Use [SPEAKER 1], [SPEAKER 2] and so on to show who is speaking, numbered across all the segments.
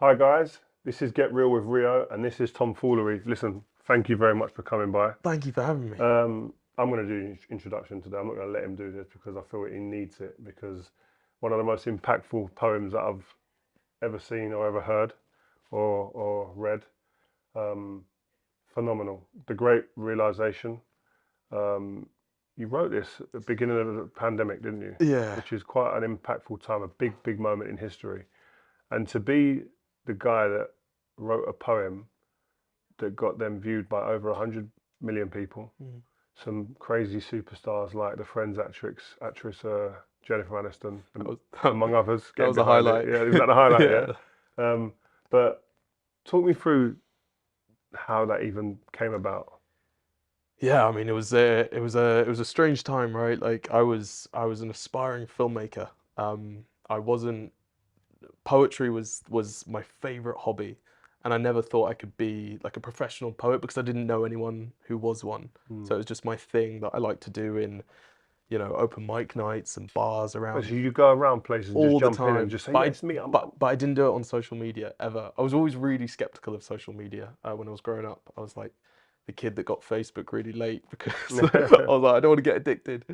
[SPEAKER 1] Hi guys, this is Get Real with Rio, and this is Tomfoolery. Listen, thank you very much for coming by.
[SPEAKER 2] Thank you for having me.
[SPEAKER 1] I'm going to do an introduction today. I'm not going to let him do this because I feel he needs it. Because one of the most impactful poems that I've ever seen or ever heard or read. Um, Phenomenal. The Great Realisation. Um, you wrote this at the beginning of the pandemic, didn't you?
[SPEAKER 2] Yeah.
[SPEAKER 1] Which is quite an impactful time, a big moment in history. And to be the guy that wrote a poem that got them viewed by over 100 million people.
[SPEAKER 2] Mm.
[SPEAKER 1] Some crazy superstars like the Friends actress Jennifer Aniston,
[SPEAKER 2] That was
[SPEAKER 1] among others,
[SPEAKER 2] that
[SPEAKER 1] getting
[SPEAKER 2] was a
[SPEAKER 1] behind it.
[SPEAKER 2] highlight.
[SPEAKER 1] Yeah, is that the highlight? Yeah.
[SPEAKER 2] Yeah.
[SPEAKER 1] Um, but talk me through how that even came about.
[SPEAKER 2] Yeah, I mean it was a strange time, right? Like I was an aspiring filmmaker. I wasn't Poetry was my favorite hobby, and I never thought I could be like a professional poet because I didn't know anyone who was one.
[SPEAKER 1] Hmm.
[SPEAKER 2] So it was just my thing that I like to do in, open mic nights and bars
[SPEAKER 1] Oh, so
[SPEAKER 2] around
[SPEAKER 1] you go around places and just
[SPEAKER 2] all the
[SPEAKER 1] jump in and
[SPEAKER 2] time.
[SPEAKER 1] just say,
[SPEAKER 2] But I,
[SPEAKER 1] "Yes, me."
[SPEAKER 2] but I didn't do it on social media ever. I was always really skeptical of social media when I was growing up. I was like the kid that got Facebook really late because I was like, I don't want to get addicted.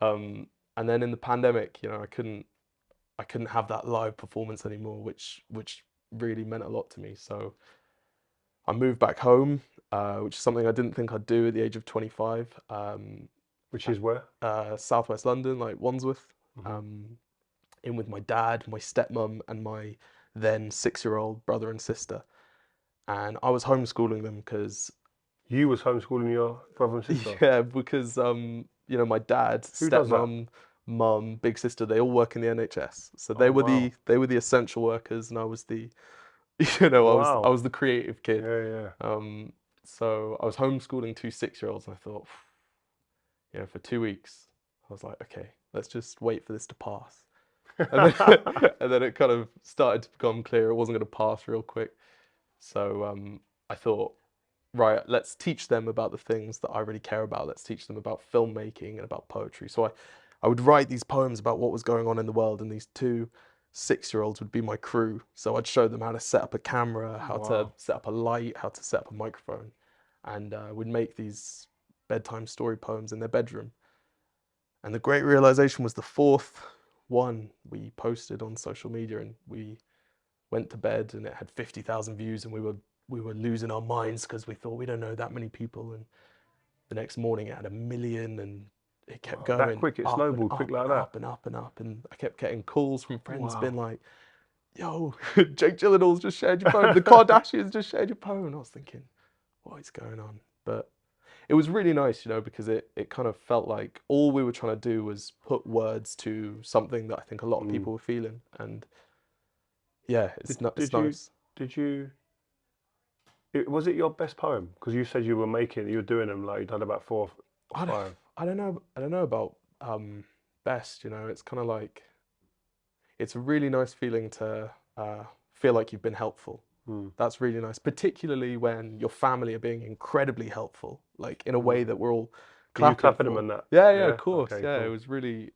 [SPEAKER 2] Um, and then in the pandemic, I couldn't have that live performance anymore, which really meant a lot to me. So I moved back home, which is something I didn't think I'd do at the age of 25.
[SPEAKER 1] Which is where?
[SPEAKER 2] Southwest London, like Wandsworth.
[SPEAKER 1] Hmm.
[SPEAKER 2] Um, in with my dad, my stepmom, and my then 6-year-old brother and sister. And I was homeschooling them because,
[SPEAKER 1] You was homeschooling your brother and sister.
[SPEAKER 2] yeah, because my dad,
[SPEAKER 1] Who does that?
[SPEAKER 2] stepmom, mum, big sister, they all work in the NHS. So they
[SPEAKER 1] Oh
[SPEAKER 2] were the
[SPEAKER 1] wow,
[SPEAKER 2] they were the essential workers, and I was the, I was
[SPEAKER 1] wow.
[SPEAKER 2] the creative kid.
[SPEAKER 1] Yeah, yeah.
[SPEAKER 2] Um, so I was homeschooling two 6-year-olds, and I thought, for 2 weeks, I was like, okay, let's just wait for this to pass. And then and then it kind of started to become clear it wasn't going to pass real quick. So I thought, right, let's teach them about the things that I really care about. Let's teach them about filmmaking and about poetry. So I would write these poems about what was going on in the world, and these two 6-year-olds would be my crew. So I'd show them how to set up a camera, how to
[SPEAKER 1] Wow.
[SPEAKER 2] set up a light, how to set up a microphone, and would make these bedtime story poems in their bedroom. And the Great Realization was the fourth one we posted on social media, and we went to bed, and it had 50,000 views, and we were losing our minds because we thought we don't know that many people. And the next morning it had 1 million, and it kept
[SPEAKER 1] Wow. That
[SPEAKER 2] going
[SPEAKER 1] quick, it
[SPEAKER 2] up and
[SPEAKER 1] snowballed quick
[SPEAKER 2] up
[SPEAKER 1] like
[SPEAKER 2] and
[SPEAKER 1] that.
[SPEAKER 2] up and up and up. And I kept getting calls from friends being
[SPEAKER 1] Wow.
[SPEAKER 2] like, "Yo, Jake Gyllenhaal's just shared your poem. The Kardashians just shared your poem." And I was thinking, what is going on? But it was really nice, because it kind of felt like all we were trying to do was put words to something that I think a lot of
[SPEAKER 1] Mm.
[SPEAKER 2] people were feeling. And yeah, it's
[SPEAKER 1] Did,
[SPEAKER 2] not it's
[SPEAKER 1] did you
[SPEAKER 2] nice.
[SPEAKER 1] did you was it your best poem? Because you said you were doing them like you done about four or
[SPEAKER 2] I don't,
[SPEAKER 1] five.
[SPEAKER 2] I don't know about best, it's kind of like it's a really nice feeling to feel like you've been helpful.
[SPEAKER 1] Mm.
[SPEAKER 2] That's really nice, particularly when your family are being incredibly helpful, like in a way
[SPEAKER 1] Mm.
[SPEAKER 2] that we're all
[SPEAKER 1] Were you
[SPEAKER 2] clapping
[SPEAKER 1] clapping them
[SPEAKER 2] for.
[SPEAKER 1] and that?
[SPEAKER 2] Yeah, yeah, of
[SPEAKER 1] Yeah.
[SPEAKER 2] course.
[SPEAKER 1] Okay.
[SPEAKER 2] Yeah, it
[SPEAKER 1] Cool.
[SPEAKER 2] was really,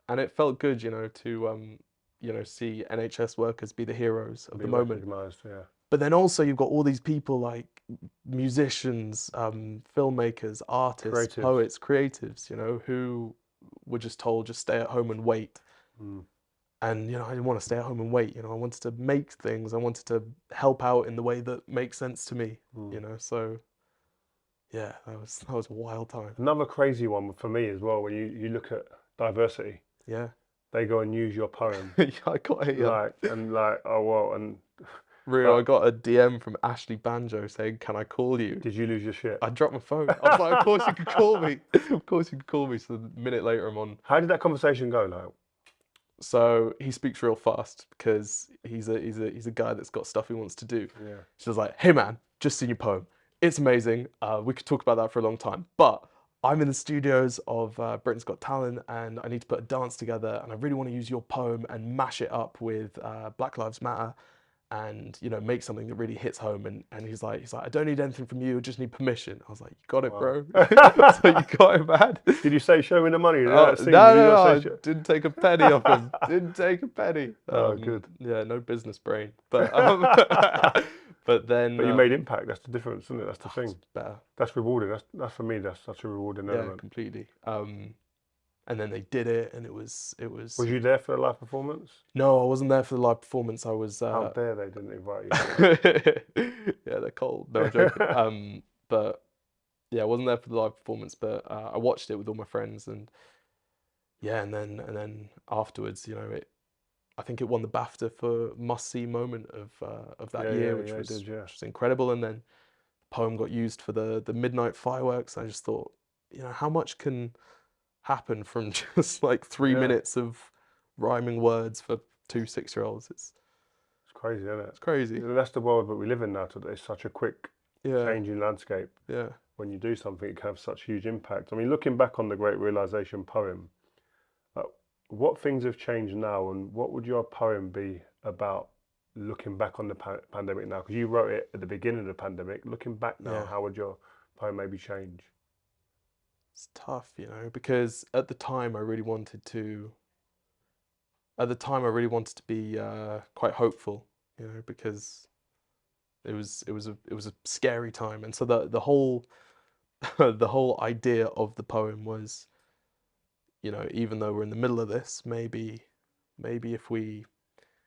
[SPEAKER 2] and it felt good, to see NHS workers be the heroes of the
[SPEAKER 1] Be
[SPEAKER 2] moment.
[SPEAKER 1] recognised. Yeah.
[SPEAKER 2] But then also you've got all these people like musicians, filmmakers, artists,
[SPEAKER 1] Creatives.
[SPEAKER 2] poets, creatives, who were just told just stay at home and wait.
[SPEAKER 1] Mm.
[SPEAKER 2] And I didn't want to stay at home and wait. I wanted to make things. I wanted to help out in the way that makes sense to me.
[SPEAKER 1] Mm.
[SPEAKER 2] So yeah, that was a wild time.
[SPEAKER 1] Another crazy one for me as well. When you look at diversity,
[SPEAKER 2] Yeah,
[SPEAKER 1] they go and use your poem
[SPEAKER 2] yeah. I got a
[SPEAKER 1] like oh well and
[SPEAKER 2] Rio. I
[SPEAKER 1] but
[SPEAKER 2] got a DM from Ashley Banjo saying, "Can I call you?"
[SPEAKER 1] did you lose your shit?
[SPEAKER 2] I dropped my phone. I was like, "Of course you could call me. Of course you could call me." So a minute later, I'm on.
[SPEAKER 1] How did that conversation go? Like,
[SPEAKER 2] So he speaks real fast because he's a guy that's got stuff he wants to do.
[SPEAKER 1] yeah.
[SPEAKER 2] She was like, "Hey man, just seen your poem. It's amazing. We could talk about that for a long time, but I'm in the studios of Britain's Got Talent, and I need to put a dance together, and I really want to use your poem and mash it up with Black Lives Matter, and make something that really hits home. And he's like, I don't need anything from you, I just need permission. I was like, you got it,
[SPEAKER 1] Wow.
[SPEAKER 2] bro. So you got it, man.
[SPEAKER 1] Did you say show me the money?
[SPEAKER 2] No,
[SPEAKER 1] Did you
[SPEAKER 2] no,
[SPEAKER 1] not
[SPEAKER 2] I
[SPEAKER 1] say
[SPEAKER 2] didn't take a penny off him. Didn't take a penny.
[SPEAKER 1] Oh, good.
[SPEAKER 2] Yeah, no business brain. But but then
[SPEAKER 1] But you made impact. That's the difference, isn't it? That's the thing.
[SPEAKER 2] better.
[SPEAKER 1] That's rewarding. That's for me. That's such a rewarding
[SPEAKER 2] Yeah,
[SPEAKER 1] element.
[SPEAKER 2] completely. And then they did it, and it was.
[SPEAKER 1] Was you there for the live performance?
[SPEAKER 2] No, I wasn't there for the live performance. I was.
[SPEAKER 1] How dare they didn't invite you?
[SPEAKER 2] Yeah, they're cold. No, I'm joking. But yeah, I wasn't there for the live performance, but I watched it with all my friends, and yeah, and then afterwards, I think it won the BAFTA for must-see moment of that year, which was which was incredible. And then the poem got used for the midnight fireworks. I just thought, how much can happen from just like 3 minutes of rhyming words for 2 6-year-olds? It's
[SPEAKER 1] crazy, isn't it?
[SPEAKER 2] It's crazy.
[SPEAKER 1] That's the world that we live in now today. It's such a quick changing landscape.
[SPEAKER 2] Yeah.
[SPEAKER 1] When you do something, it can have such huge impact. I mean, looking back on the Great Realisation poem, what things have changed now, and what would your poem be about looking back on the pandemic now? Because you wrote it at the beginning of the pandemic. Looking back now, how would your poem maybe change?
[SPEAKER 2] It's tough, because at the time I really wanted to. At the time, I really wanted to be quite hopeful, because it was a scary time, and so the whole the whole idea of the poem was, even though we're in the middle of this, maybe if we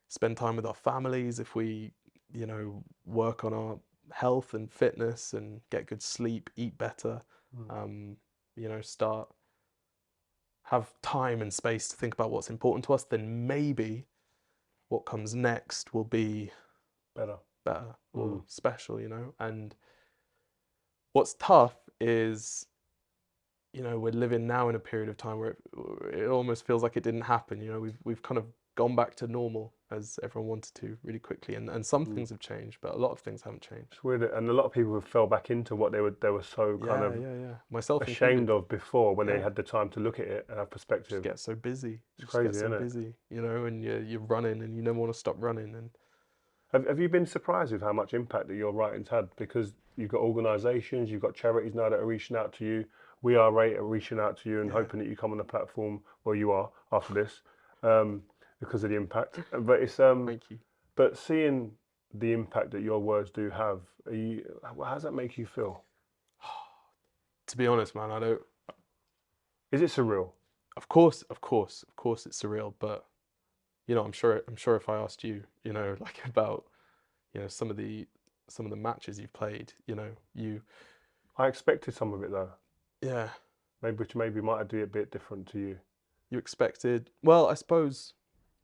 [SPEAKER 2] spend time with our families, if we work on our health and fitness and get good sleep, eat better, have time and space to think about what's important to us, then maybe what comes next will be better or special, And what's tough is, we're living now in a period of time where it almost feels like it didn't happen. We've kind of gone back to normal, as everyone wanted to, really quickly, and some things have changed, but a lot of things haven't changed.
[SPEAKER 1] It's weird, and a lot of people have fell back into what they were so kind of
[SPEAKER 2] myself
[SPEAKER 1] ashamed of before, when they had the time to look at it and have perspective.
[SPEAKER 2] Just get so busy.
[SPEAKER 1] It's crazy, isn't it?
[SPEAKER 2] Busy, and you're running, and you never want to stop running. And
[SPEAKER 1] have you been surprised with how much impact that your writing's had? Because you've got organisations, you've got charities now that are reaching out to you. We Are Rate are reaching out to you and hoping that you come on the platform where you are after this, because of the impact. But it's
[SPEAKER 2] thank you.
[SPEAKER 1] But seeing the impact that your words do have, how does that make you feel?
[SPEAKER 2] To be honest, man, I don't.
[SPEAKER 1] Is it surreal?
[SPEAKER 2] Of course, it's surreal. But I'm sure if I asked you, like about, some of the matches you've played,
[SPEAKER 1] I expected some of it though.
[SPEAKER 2] Yeah.
[SPEAKER 1] Maybe might do it a bit different to you.
[SPEAKER 2] You expected? Well, I suppose.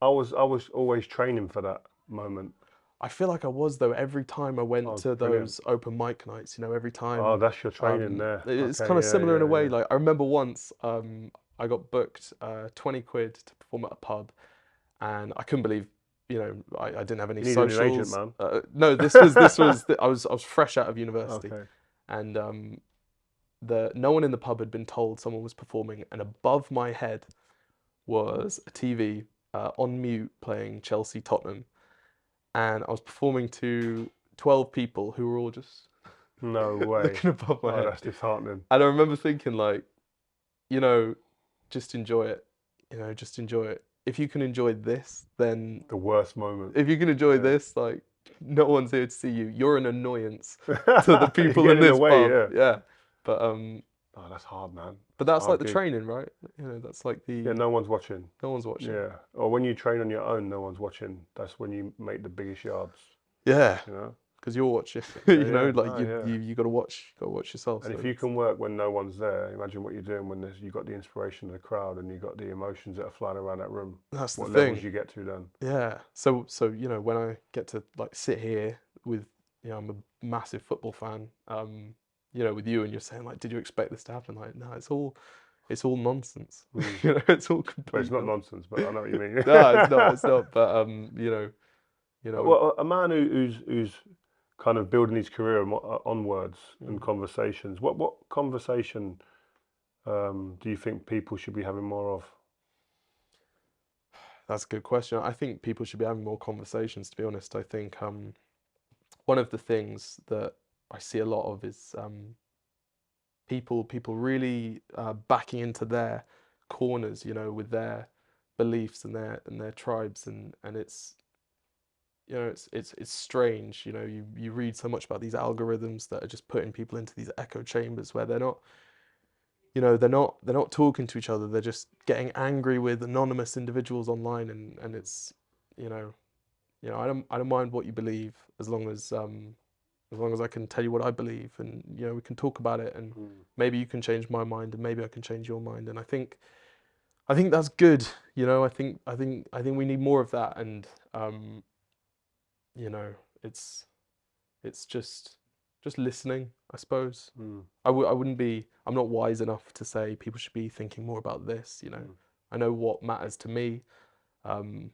[SPEAKER 1] I was always training for that moment.
[SPEAKER 2] I feel like I was, though. Every time I went to those open mic nights, every time.
[SPEAKER 1] Oh, that's your training there.
[SPEAKER 2] It's kind of similar in a way. Like, I remember once, I got booked 20 quid to perform at a pub, and I couldn't believe, I didn't have any socials.
[SPEAKER 1] An agent, man.
[SPEAKER 2] No, this was I was fresh out of university, and no one in the pub had been told someone was performing, and above my head was a TV on mute playing Chelsea Tottenham, and I was performing to 12 people who were all just
[SPEAKER 1] no way
[SPEAKER 2] looking above my head.
[SPEAKER 1] That's disheartening.
[SPEAKER 2] And I remember thinking, like, just enjoy it. Just enjoy it. If you can enjoy this, then
[SPEAKER 1] the worst moment.
[SPEAKER 2] If you can enjoy this, like, no one's here to see you. You're an annoyance to the people in this pub. Yeah. But
[SPEAKER 1] oh, that's hard, man.
[SPEAKER 2] But that's like the training, right? That's like the
[SPEAKER 1] no one's watching.
[SPEAKER 2] No one's watching.
[SPEAKER 1] Yeah. Or when you train on your own, no one's watching. That's when you make the biggest yards.
[SPEAKER 2] Yeah. Because you're watching. You got to watch yourself.
[SPEAKER 1] And if you can work when no one's there, imagine what you're doing when you've got the inspiration of the crowd and you've got the emotions that are flying around that room.
[SPEAKER 2] That's
[SPEAKER 1] what
[SPEAKER 2] the thing.
[SPEAKER 1] Levels you get to then.
[SPEAKER 2] Yeah. So when I get to like sit here with, I'm a massive football fan. With you, and you're saying, like, did you expect this to happen? Like, no, it's all nonsense. It's all complete.
[SPEAKER 1] Well, it's not nonsense, but I know what you mean.
[SPEAKER 2] No, it's not. But
[SPEAKER 1] Well, a man who's kind of building his career on words and conversations. What conversation do you think people should be having more of?
[SPEAKER 2] That's a good question. I think people should be having more conversations, to be honest. I think one of the things that I see a lot of is people really backing into their corners, with their beliefs and their tribes, and it's it's strange. You read so much about these algorithms that are just putting people into these echo chambers where they're not they're not talking to each other. They're just getting angry with anonymous individuals online, and it's you know I don't mind what you believe as long as I can tell you what I believe, and we can talk about it, and maybe you can change my mind, and maybe I can change your mind, and I think that's good. I think we need more of that, and you know, it's it's just listening, I suppose. I wouldn't be. I'm not wise enough to say people should be thinking more about this. I know what matters to me. Um,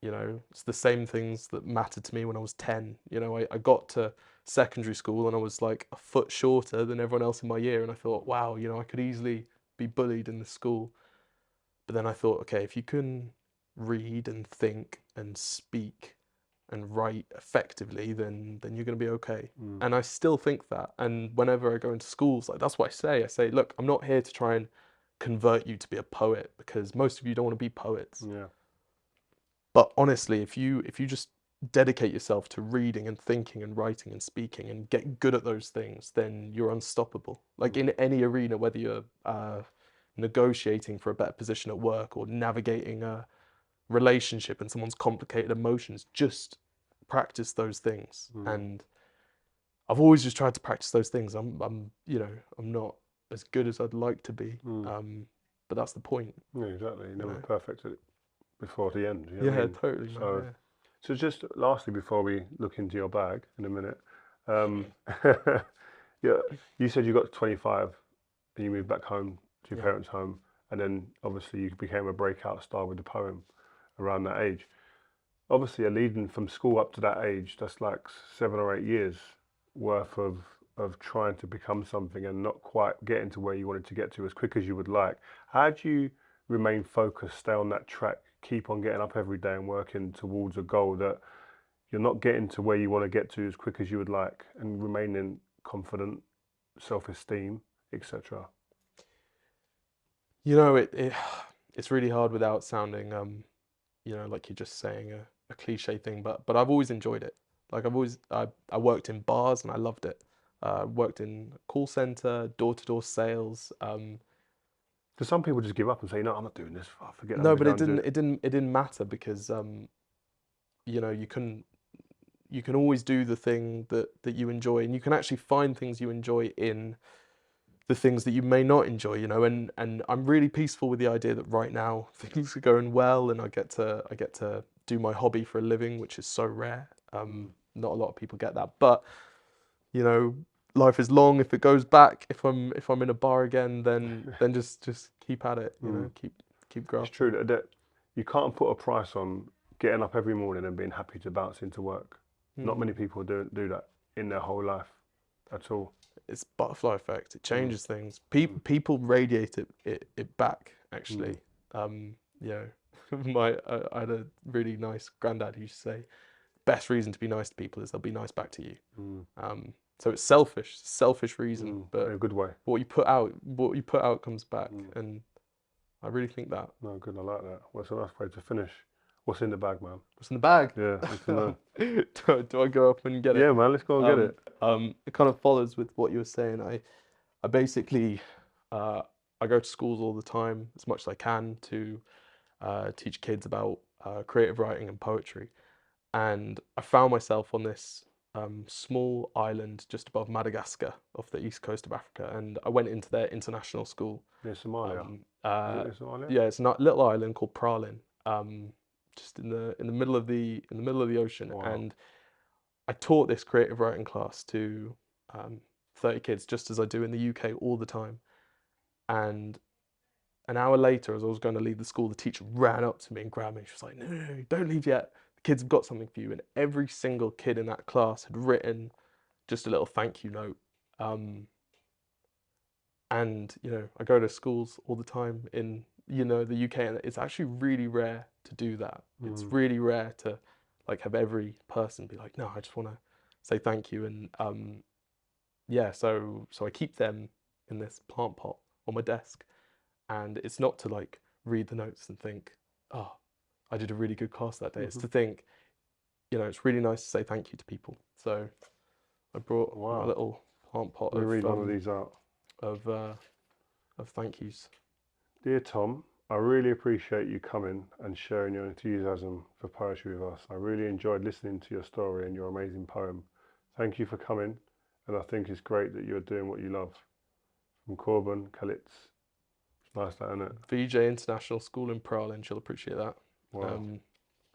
[SPEAKER 2] it's the same things that mattered to me when I was 10. I got to secondary school and I was like a foot shorter than everyone else in my year, and I thought, wow, I could easily be bullied in the school. But then I thought, okay, if you can read and think and speak and write effectively, then you're going to be okay. And I still think that. And whenever I go into schools, like that's what I say. I say, look, I'm not here to try and convert you to be a poet, because most of you don't want to be poets.
[SPEAKER 1] Yeah.
[SPEAKER 2] But honestly, if you just dedicate yourself to reading and thinking and writing and speaking and get good at those things, then you're unstoppable. Like in any arena, whether you're negotiating for a better position at work or navigating a relationship and someone's complicated emotions, just practice those things. And I've always just tried to practice those things. I'm not as good as I'd like to be, but that's the point.
[SPEAKER 1] Yeah, exactly. You're never perfect at it before the end. You know
[SPEAKER 2] Yeah,
[SPEAKER 1] what I mean?
[SPEAKER 2] totally, man.
[SPEAKER 1] So,
[SPEAKER 2] Yeah.
[SPEAKER 1] so just lastly, before we look into your bag in a minute, yeah, you said you got to 25 and you moved back home to your parents' home, and then obviously you became a breakout star with the poem around that age. Obviously, a leading from school up to that age, that's like 7 or 8 years worth of trying to become something and not quite getting to where you wanted to get to as quick as you would like. How do you remain focused, stay on that track, keep on getting up every day and working towards a goal that you're not getting to where you want to get to as quick as you would like, and remaining confident, self-esteem, etc.?
[SPEAKER 2] It's really hard without sounding like you're just saying a cliche thing, but I've always enjoyed it. Like I worked in bars and I loved it. Worked in call center, door-to-door sales.
[SPEAKER 1] Because some people just give up and say, no, I'm not doing this. Oh, forget it, I'm
[SPEAKER 2] No,
[SPEAKER 1] going to
[SPEAKER 2] but
[SPEAKER 1] go
[SPEAKER 2] it
[SPEAKER 1] and do
[SPEAKER 2] didn't
[SPEAKER 1] it.
[SPEAKER 2] it didn't it didn't matter, because you can always do the thing that you enjoy, and you can actually find things you enjoy in the things that you may not enjoy, and I'm really peaceful with the idea that right now things are going well, and I get to do my hobby for a living, which is so rare. Not a lot of people get that, but you know, life is long. If it goes back, if I'm in a bar again, then just keep at it, keep
[SPEAKER 1] It's
[SPEAKER 2] grafting.
[SPEAKER 1] true that you can't put a price on getting up every morning and being happy to bounce into work. Not many people do that in their whole life at all.
[SPEAKER 2] It's butterfly effect. It
[SPEAKER 1] Mm.
[SPEAKER 2] changes things. People radiate it back, actually. You know, I had a really nice granddad who used to say, best reason to be nice to people is they'll be nice back to you. So it's selfish reason,
[SPEAKER 1] In
[SPEAKER 2] but
[SPEAKER 1] a good way.
[SPEAKER 2] what you put out comes back, and I really think that.
[SPEAKER 1] No, good. I like that. Well, it's a nice way to finish. What's in the bag, man?
[SPEAKER 2] What's in the bag?
[SPEAKER 1] Yeah, need to know.
[SPEAKER 2] Do I go up and get it?
[SPEAKER 1] Yeah, man. Let's go and get it.
[SPEAKER 2] It kind of follows with what you were saying. I basically I go to schools all the time as much as I can to teach kids about creative writing and poetry. And I found myself on this small island just above Madagascar off the east coast of Africa, and I went into their international school.
[SPEAKER 1] Near Somalia. Is it in Somalia?
[SPEAKER 2] Yeah, it's a little island called Pralin, just in the middle of the ocean.
[SPEAKER 1] Wow.
[SPEAKER 2] And I taught this creative writing class to 30 kids, just as I do in the UK all the time. And an hour later, as I was going to leave the school, the teacher ran up to me and grabbed me. She was like, no, no, no, don't leave yet. The kids have got something for you. And every single kid in that class had written just a little thank you note. And I go to schools all the time in you know, the UK, and it's actually really rare to do that. It's really rare to like have every person be like, no, I just want to say thank you. And yeah, so I keep them in this plant pot on my desk, and it's not to like read the notes and think, oh, I did a really good class that day. It's to think, you know, it's really nice to say thank you to people. So I brought a little plant pot.
[SPEAKER 1] Let me read one of these out.
[SPEAKER 2] Of thank yous.
[SPEAKER 1] Dear Tom, I really appreciate you coming and sharing your enthusiasm for poetry with us. I really enjoyed listening to your story and your amazing poem. Thank you for coming, and I think it's great that you're doing what you love. From Corbin, Kalitz. It's nice that, isn't it?
[SPEAKER 2] VJ International School in Prowling, she'll appreciate that.
[SPEAKER 1] Wow.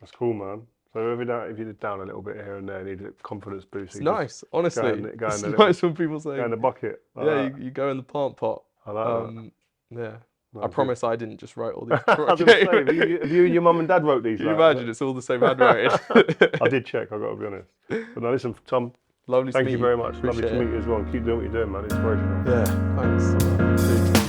[SPEAKER 1] That's cool, man. So if you're down a little bit here and there, need a confidence boost.
[SPEAKER 2] It's nice, honestly. It's nice when people say,
[SPEAKER 1] go in the bucket.
[SPEAKER 2] Like you go in the plant pot.
[SPEAKER 1] I like that.
[SPEAKER 2] Yeah.
[SPEAKER 1] No,
[SPEAKER 2] I promise I didn't just write all these.
[SPEAKER 1] I was gonna say, have you and your mum and dad wrote these?
[SPEAKER 2] Can you imagine? It's all the same handwriting.
[SPEAKER 1] I did check, I've got to be honest. But no, listen, Tom,
[SPEAKER 2] Lovely to meet you.
[SPEAKER 1] Thank you very much.
[SPEAKER 2] Appreciate
[SPEAKER 1] Lovely to meet you as well. Keep doing what you're doing, man. Inspirational.
[SPEAKER 2] Yeah, thanks.